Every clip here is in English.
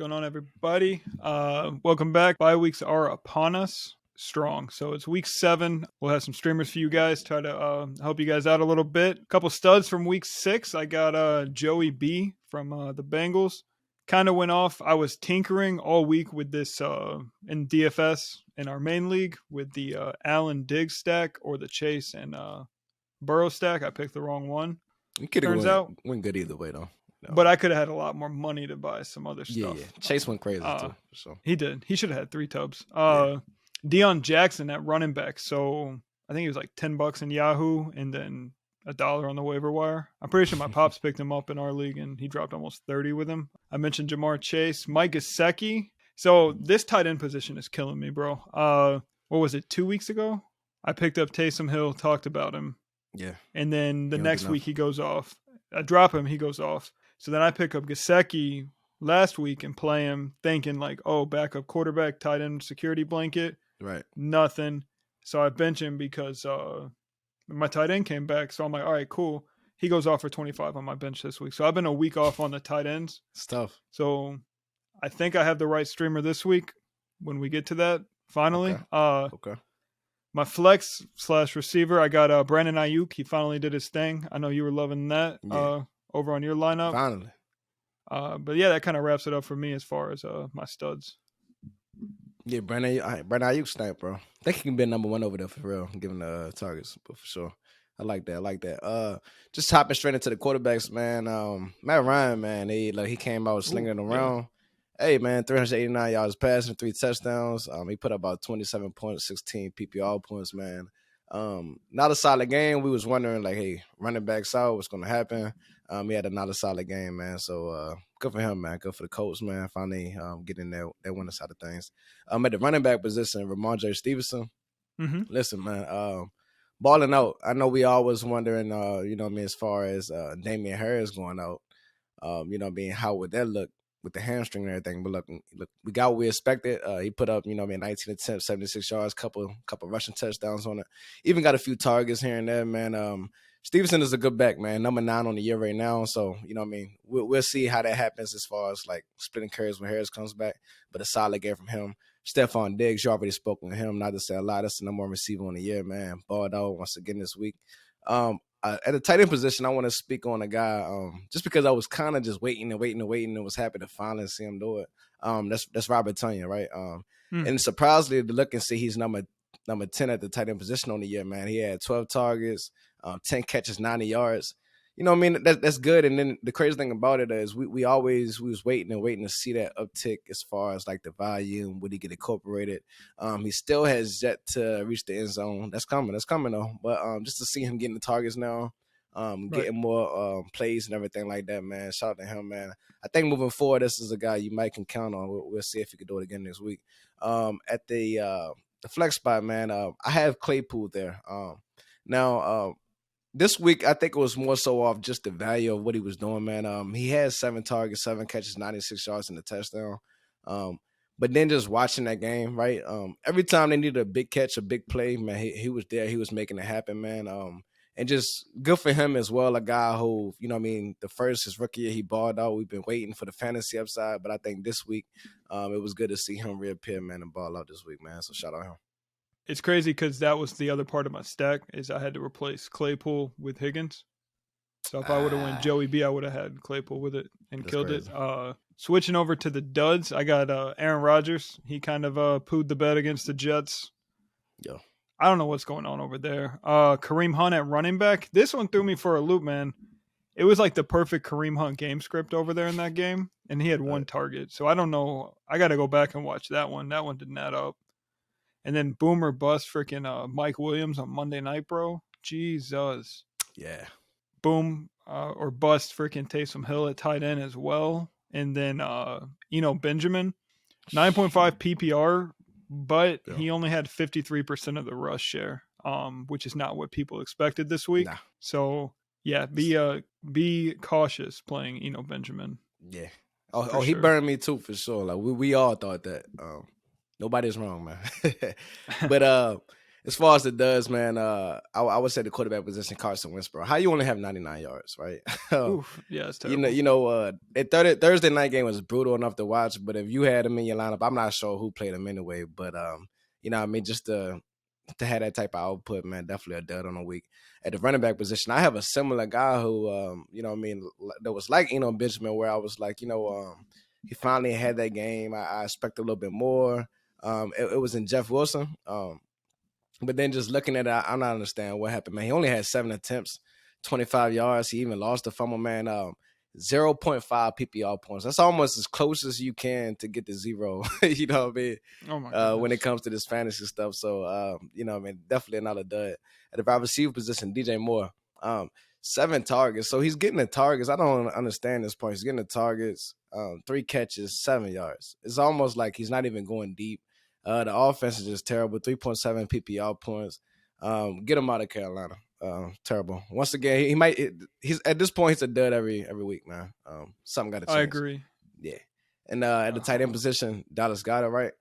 going on, everybody? Welcome back. Bye weeks are upon us strong. So it's week 7. We'll have some streamers for you guys. Try to help you guys out a little bit. A couple studs from week 6. I got Joey B from the Bengals. Kind of went off. I was tinkering all week with this in DFS in our main league with the Allen Diggs stack or the Chase and Burrow stack. I picked the wrong one. You could have went good either way, though. No. But I could have had a lot more money to buy some other stuff. Yeah. Chase went crazy, too. So. He did. He should have had 3 tubs. Deion Jackson at running back. So I think he was like $10 in Yahoo and then $1 on the waiver wire. I'm pretty sure my pops picked him up in our league and he dropped almost 30 with him. I mentioned Jamar Chase. Mike Gesicki. So this tight end position is killing me, bro. What was it, 2 weeks ago? I picked up Taysom Hill, talked about him. Yeah. And then the next week he goes off. I drop him, he goes off. So then I pick up Gesicki last week and play him thinking like, oh, backup quarterback, tight end security blanket. Right. Nothing. So I bench him because my tight end came back. So I'm like, all right, cool. He goes off for 25 on my bench this week. So I've been a week off on the tight ends. It's tough. So I think I have the right streamer this week when we get to that finally. Okay. My flex / receiver, I got Brandon Ayuk. He finally did his thing. I know you were loving that over on your lineup. Finally. But yeah, that kind of wraps it up for me as far as my studs. Yeah, Brandon Ayuk snap, bro. I think he can be number 1 over there for real, given the targets, but for sure. I like that. Just hopping straight into the quarterbacks, man. Matt Ryan, man, he came out slinging it around. Yeah. Hey, man, 389 yards passing, 3 touchdowns. He put up about 27 points, 16 PPR points, man. Not a solid game. We was wondering, like, hey, running backs out, what's going to happen? He had another solid game, man. So good for him, man. Good for the Colts, man. Finally getting that winning side of things. At the running back position, Ramondre Stevenson. Mm-hmm. Listen, man, balling out. I know we always wondering, as far as Damian Harris going out, how would that look with the hamstring and everything? But look, we got what we expected. He put up, 19 attempts, 76 yards, couple rushing touchdowns on it. Even got a few targets here and there, man. Stevenson is a good back, man. Number 9 on the year right now. So, we'll see how that happens as far as like splitting carries when Harris comes back. But a solid game from him. Stephon Diggs, you already spoken with him. Not to say a lot. That's the number 1 receiver on the year, man. Balled out once again this week. At the tight end position, I want to speak on a guy just because I was kind of just waiting and was happy to finally see him do it. That's Robert Tonyan, right? And surprisingly, to look and see he's number 10 at the tight end position on the year, man. He had 12 targets, 10 catches, 90 yards. That's good. And then the crazy thing about it is we was waiting to see that uptick as far as like the volume. Would he get incorporated? He still has yet to reach the end zone. That's coming though. But just to see him getting the targets now, getting more plays and everything like that, man. Shout out to him, man. I think moving forward, this is a guy you might can count on. We'll see if he can do it again next week. At the flex spot, man, I have Claypool there. Now, this week, I think it was more so off just the value of what he was doing, man. He had 7 targets, 7 catches, 96 yards in the touchdown. But then just watching that game, right? Every time they needed a big catch, a big play, man, he was there. He was making it happen, man. And just good for him as well, a guy who, his rookie year, he balled out. We've been waiting for the fantasy upside, but I think this week it was good to see him reappear, man, and ball out this week, man. So shout out him. It's crazy because that was the other part of my stack is I had to replace Claypool with Higgins. So if I would have went Joey B, I would have had Claypool with it and killed crazy. It. Switching over to the duds, I got Aaron Rodgers. He kind of pooed the bed against the Jets. Yeah. I don't know what's going on over there. Kareem Hunt at running back. This one threw me for a loop, man. It was like the perfect Kareem Hunt game script over there in that game, and he had 1 target. So I don't know. I got to go back and watch that one. That one didn't add up. And then boomer bust freaking Mike Williams on Monday night, bro. Jesus. Yeah. Boom or bust freaking Taysom Hill at tight end as well. And then Benjamin, 9.5 PPR, but he only had 53% of the rush share, which is not what people expected this week. Nah. So yeah, be cautious playing Benjamin. Yeah. He burned me too for sure. Like we all thought that. Nobody's wrong, man. But as far as it does, man, I would say the quarterback position, Carson Wentz, bro. How you only have 99 yards, right? Oof, yeah, it's you terrible. know, that Thursday night game was brutal enough to watch. But if you had him in your lineup, I'm not sure who played him anyway. But you know, what I mean, just to have that type of output, man, definitely a dud on a week. At the running back position, I have a similar guy who, you know, what I mean, that was like Benjamin, where I was like, he finally had that game. I expect a little bit more. It was in Jeff Wilson. But then just looking at it, I'm not understanding what happened, man. He only had 7 attempts, 25 yards. He even lost the fumble, man. 0.5 PPR points. That's almost as close as you can to get to 0. You know what I mean? Oh my goodness. When it comes to this fantasy stuff. So, you know, I mean, definitely another dud. At the wide receiver position, DJ Moore, 7 targets. So he's getting the targets. I don't understand this part. He's getting the targets, 3 catches, 7 yards. It's almost like he's not even going deep. The offense is just terrible. 3.7 PPR points. Get him out of Carolina. Terrible. Once again, he's at this point, he's a dud every week, man. Something got to change. I agree. Yeah. And at the tight end position, Dallas Goedert, right?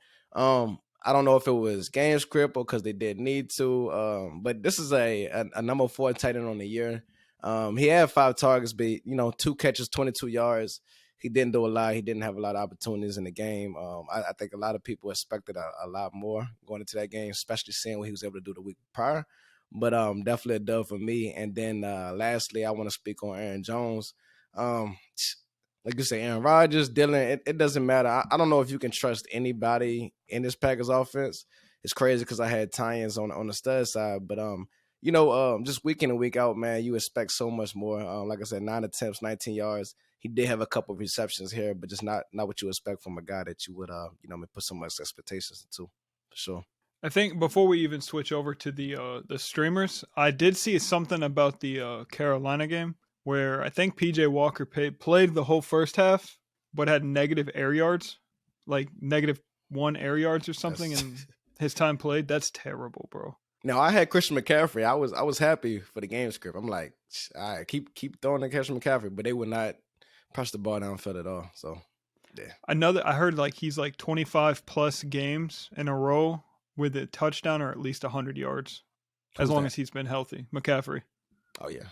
I don't know if it was game script or because they did need to. But this is a number 4 tight end on the year. He had 5 targets, but 2 catches, 22 yards. He didn't do a lot. He didn't have a lot of opportunities in the game. I think a lot of people expected a lot more going into that game, especially seeing what he was able to do the week prior. But definitely a dub for me. And then lastly, I want to speak on Aaron Jones. Like you say, Aaron Rodgers, Dylan, it doesn't matter. I don't know if you can trust anybody in this Packers offense. It's crazy because I had tie-ins on the stud side. But, just week in and week out, man, you expect so much more. Like I said, 9 attempts, 19 yards. He did have a couple of receptions here, but just not what you expect from a guy that you would, put so much expectations into, for sure. I think before we even switch over to the streamers, I did see something about the Carolina game where I think PJ Walker played the whole first half, but had negative air yards, like -1 air yards or something in his time played. That's terrible, bro. Now I had Christian McCaffrey. I was happy for the game script. I'm like, all right, keep throwing to Christian McCaffrey, but they would not press the ball downfield at all. So yeah. I heard like he's like 25 plus games in a row with a touchdown or at least 100 yards, as long as he's been healthy. McCaffrey. Oh yeah,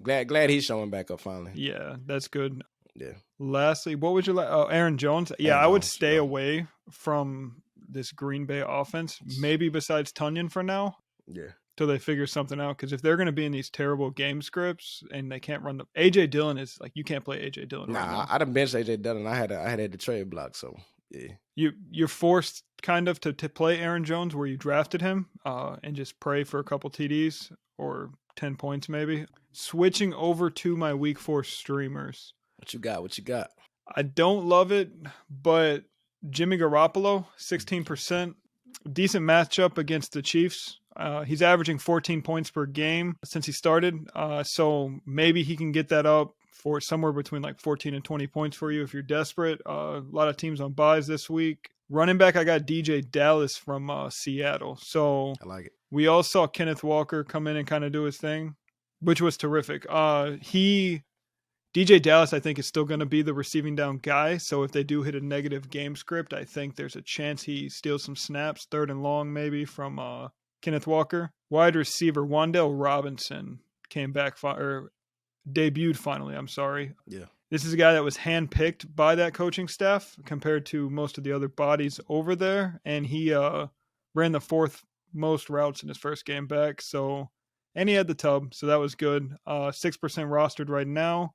glad he's showing back up finally. Yeah, that's good. Yeah. Lastly, what would you like? Oh, Aaron Jones. Yeah, I would stay away from this Green Bay offense. Maybe besides Tunyon for now. Yeah. Till they figure something out. Because if they're going to be in these terrible game scripts and they can't run AJ Dillon is like, you can't play AJ Dillon. Nah, right now. I done benched AJ Dillon. I had the trade block. So yeah. You're forced kind of to play Aaron Jones where you drafted him and just pray for a couple TDs or 10 points maybe. Switching over to my week 4 streamers. What you got? I don't love it, but Jimmy Garoppolo, 16%. Decent matchup against the Chiefs. He's averaging 14 points per game since he started. So maybe he can get that up for somewhere between like 14 and 20 points for you if you're desperate. A lot of teams on buys this week. Running back, I got DJ Dallas from Seattle. So I like it. We all saw Kenneth Walker come in and kind of do his thing, which was terrific. DJ Dallas, I think, is still going to be the receiving down guy. So if they do hit a negative game script, I think there's a chance he steals some snaps, 3rd and long maybe from Kenneth Walker. Wide receiver Wan'Dale Robinson came back or debuted finally. I'm sorry. Yeah. This is a guy that was handpicked by that coaching staff compared to most of the other bodies over there, and he ran the 4th most routes in his first game back. And he had the tub, so that was good. 6% rostered right now.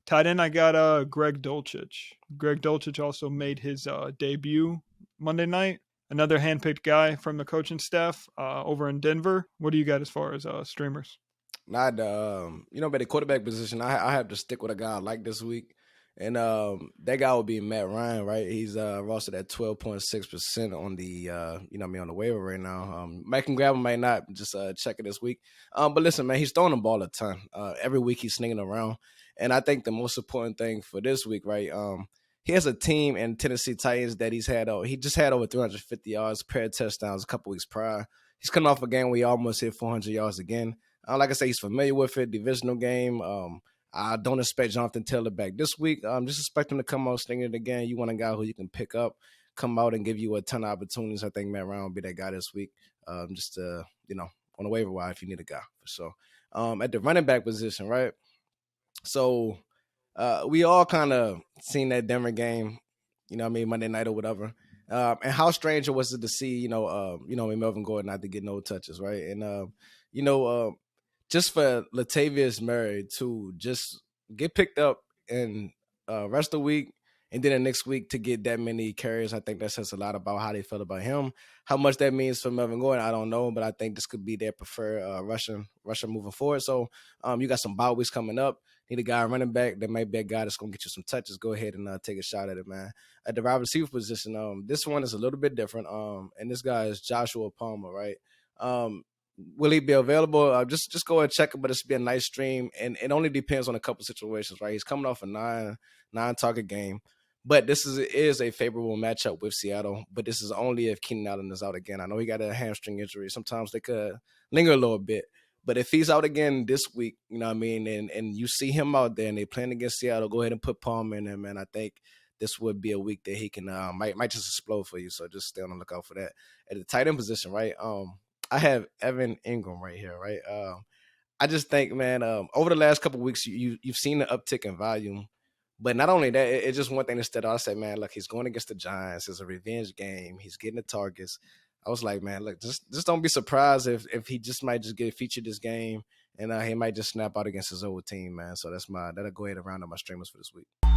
Tight end, I got Greg Dulcich. Greg Dulcich also made his debut Monday night. Another handpicked guy from the coaching staff over in Denver. What do you got as far as streamers? Not by the quarterback position, I have to stick with a guy I like this week. And that guy would be Matt Ryan, right? He's rostered at 12.6% on the on the waiver right now. Mike can grab him, might not. Just check it this week. But listen, man, he's throwing the ball a ton. Every week he's sneaking around. And I think the most important thing for this week, right? He has a team in Tennessee Titans that he just had over 350 yards, pair of touchdowns a couple weeks prior. He's coming off a game where he almost hit 400 yards again. Like I said, he's familiar with it, divisional game. I don't expect Jonathan Taylor back this week. Just expect him to come out stinging it again. You want a guy who you can pick up, come out and give you a ton of opportunities. I think Matt Ryan will be that guy this week. just on the waiver wire if you need a guy for sure. At the running back position, right? So we all kind of seen that Denver game, Monday night or whatever. And how strange it was to see, Melvin Gordon not to get no touches, right? And just for Latavius Murray to just get picked up and rest of the week and then the next week to get that many carries, I think that says a lot about how they felt about him. How much that means for Melvin Gordon, I don't know, but I think this could be their preferred Russian moving forward. So you got some bye weeks coming up. Need a guy running back that might be a guy that's going to get you some touches. Go ahead and take a shot at it, man. At the wide receiver position, this one is a little bit different. And this guy is Joshua Palmer, right? Will he be available? Just go and check it, but it's be a nice stream, and it only depends on a couple situations, right? He's coming off a nine target game, but this is a favorable matchup with Seattle. But this is only if Keenan Allen is out again. I know he got a hamstring injury. Sometimes they could linger a little bit, but if he's out again this week, you know what I mean, and you see him out there and they playing against Seattle, go ahead and put Palmer in there, man. I think this would be a week that he can might just explode for you. So just stay on the lookout for that. At the tight end position, right? I have Evan Ingram right here, right? I just think, man, over the last couple of weeks, you've seen the uptick in volume. But not only that, it's just one thing instead. I said, man, look, he's going against the Giants. It's a revenge game. He's getting the targets. I was like, man, look, just don't be surprised if he just might just get featured this game and he might just snap out against his old team, man. So that'll go ahead and round up my streamers for this week.